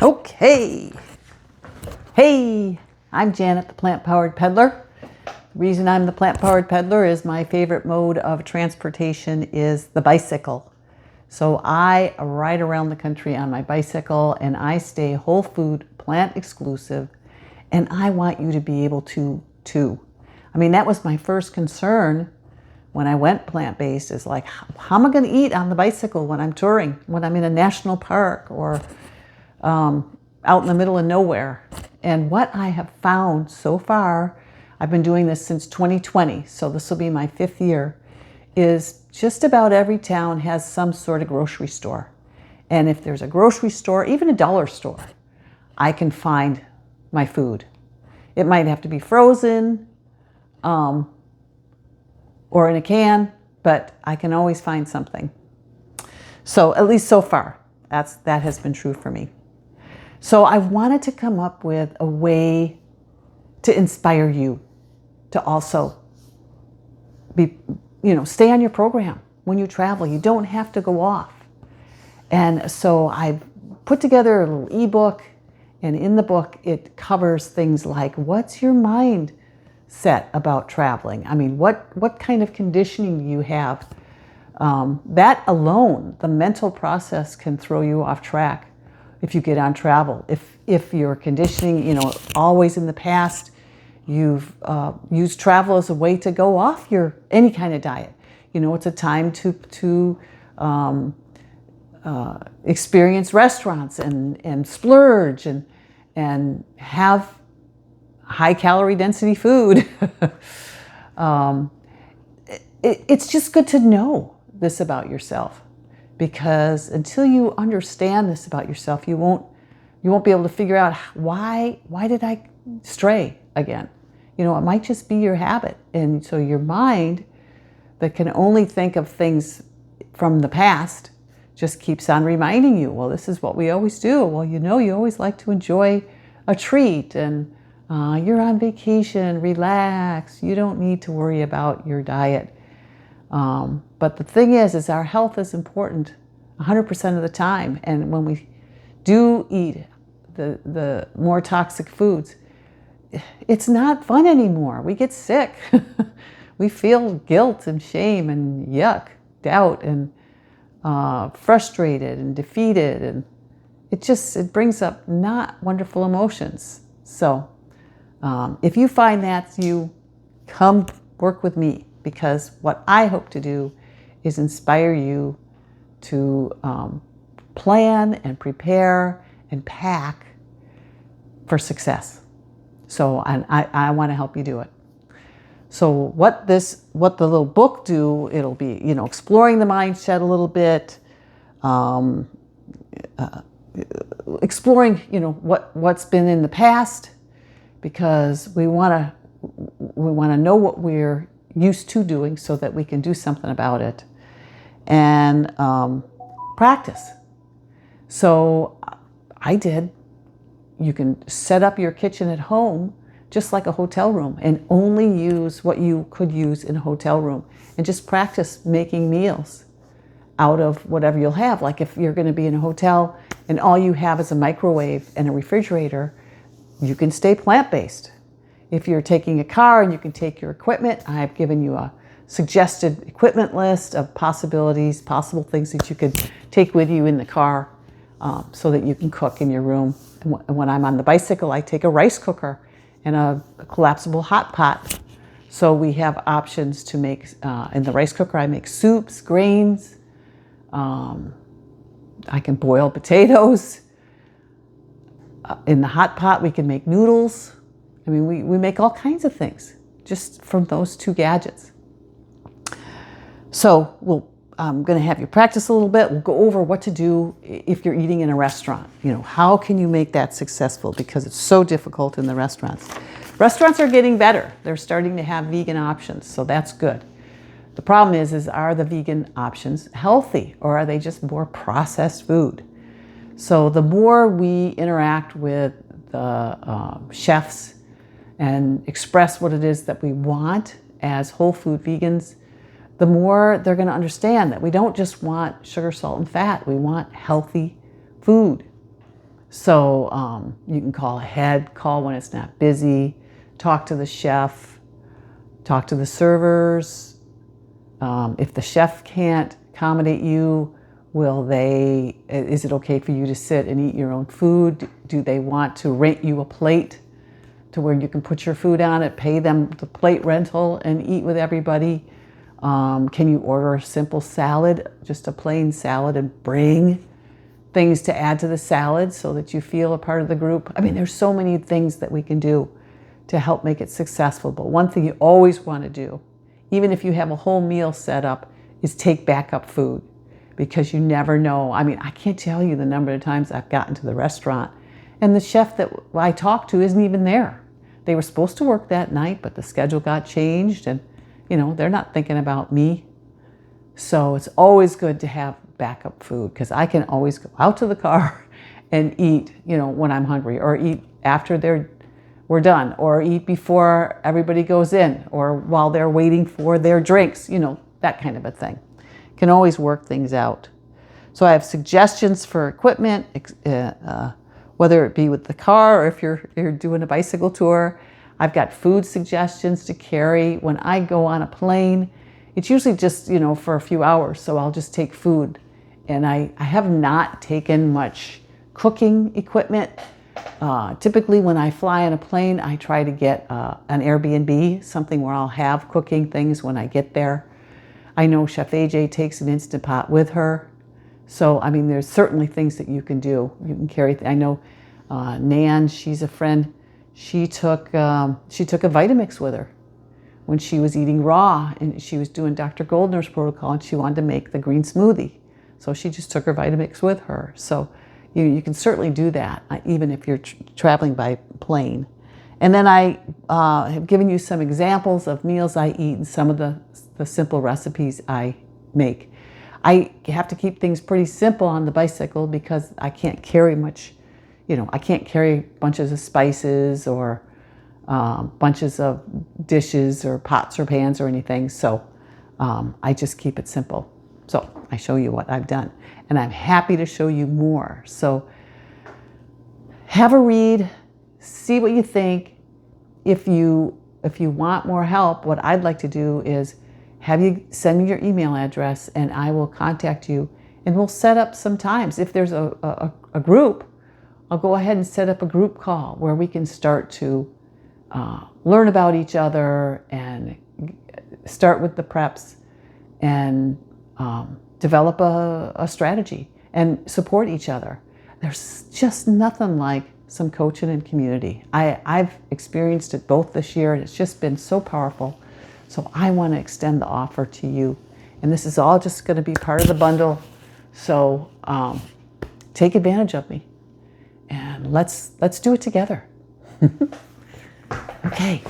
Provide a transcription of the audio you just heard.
Okay. Hey, I'm Janet, the Plant-Powered Peddler. The reason I'm the Plant-Powered Peddler is my favorite mode of transportation is the bicycle. So I ride around the country on my bicycle and I stay whole food, plant exclusive, and I want you to be able to too. I mean, that was my first concern when I went plant-based, is like, how am I going to eat on the bicycle when I'm touring, when I'm in a national park or out in the middle of nowhere? And what I have found so far, I've been doing this since 2020, so this will be my 5th year, is just about every town has some sort of grocery store. And if there's a grocery store, even a dollar store, I can find my food. It might have to be frozen or in a can, but I can always find something. So at least so far, that has been true for me. So I wanted to come up with a way to inspire you to also be, stay on your program when you travel. You don't have to go off. And so I've put together a little ebook, and in the book, it covers things like, what's your mind set about traveling? I mean, what kind of conditioning do you have? That alone, the mental process, can throw you off track if you get on travel. If your conditioning, always in the past, you've used travel as a way to go off any kind of diet. It's a time to experience restaurants and splurge and have high calorie density food. It's just good to know this about yourself, because until you understand this about yourself, you won't be able to figure out why did I stray again. It might just be your habit. And so your mind, that can only think of things from the past, just keeps on reminding you, well, this is what we always do. Well, you always like to enjoy a treat, and you're on vacation, relax. You don't need to worry about your diet. But the thing is our health is important 100% of the time. And when we do eat the more toxic foods, it's not fun anymore. We get sick. We feel guilt and shame and yuck, doubt, and frustrated and defeated. And it brings up not wonderful emotions. So if you find that, you come work with me, because what I hope to do is inspire you to plan and prepare and pack for success. So I want to help you do it. So what the little book do, it'll be, exploring the mindset a little bit, exploring, what's been in the past, because we want to know what we're used to doing so that we can do something about it, and practice. So you can set up your kitchen at home just like a hotel room, and only use what you could use in a hotel room, and just practice making meals out of whatever you'll have. Like if you're going to be in a hotel and all you have is a microwave and a refrigerator, you can stay plant-based. If you're taking a car and you can take your equipment, I've given you a suggested equipment list of possible things that you could take with you in the car, so that you can cook in your room. And when I'm on the bicycle, I take a rice cooker and a collapsible hot pot. So we have options to make, in the rice cooker I make soups, grains, I can boil potatoes. In the hot pot we can make noodles. I mean, we make all kinds of things just from those 2 gadgets. So I'm going to have you practice a little bit. We'll go over what to do if you're eating in a restaurant. How can you make that successful? Because it's so difficult in the restaurants. Restaurants are getting better. They're starting to have vegan options, so that's good. The problem is are the vegan options healthy, or are they just more processed food? So the more we interact with the chefs and express what it is that we want as whole food vegans, the more they're going to understand that we don't just want sugar, salt, and fat. We want healthy food. So you can call ahead, call when it's not busy, talk to the chef, talk to the servers. If the chef can't accommodate you, is it okay for you to sit and eat your own food? Do they want to rent you a plate to where you can put your food on it, pay them the plate rental and eat with everybody? Can you order a simple salad, just a plain salad, and bring things to add to the salad so that you feel a part of the group? I mean, there's so many things that we can do to help make it successful. But one thing you always want to do, even if you have a whole meal set up, is take backup food, because you never know. I mean, I can't tell you the number of times I've gotten to the restaurant and the chef that I talked to isn't even there. They were supposed to work that night, but the schedule got changed, and they're not thinking about me. So it's always good to have backup food, because I can always go out to the car and eat, when I'm hungry, or eat after we're done, or eat before everybody goes in, or while they're waiting for their drinks, that kind of a thing. Can always work things out. So I have suggestions for equipment, whether it be with the car or if you're doing a bicycle tour. I've got food suggestions to carry. When I go on a plane, it's usually just, for a few hours, so I'll just take food. And I have not taken much cooking equipment. Typically when I fly on a plane, I try to get an Airbnb, something where I'll have cooking things when I get there. I know Chef AJ takes an Instant Pot with her. So, I mean, there's certainly things that you can do. You can carry, I know Nan, she's a friend, she took a Vitamix with her when she was eating raw, and she was doing Dr. Goldner's protocol, and she wanted to make the green smoothie. So she just took her Vitamix with her. So you can certainly do that, even if you're traveling by plane. And then I have given you some examples of meals I eat and some of the simple recipes I make. I have to keep things pretty simple on the bicycle because I can't carry much, I can't carry bunches of spices or bunches of dishes or pots or pans or anything. So I just keep it simple. So I show you what I've done, and I'm happy to show you more. So have a read, see what you think. If you want more help, what I'd like to do is have you send me your email address, and I will contact you, and we'll set up some times. If there's a group, I'll go ahead and set up a group call where we can start to learn about each other and start with the preps and develop a strategy and support each other. There's just nothing like some coaching and community. I've experienced it both this year, and it's just been so powerful. So I want to extend the offer to you. And this is all just going to be part of the bundle. So take advantage of me, and let's do it together. Okay.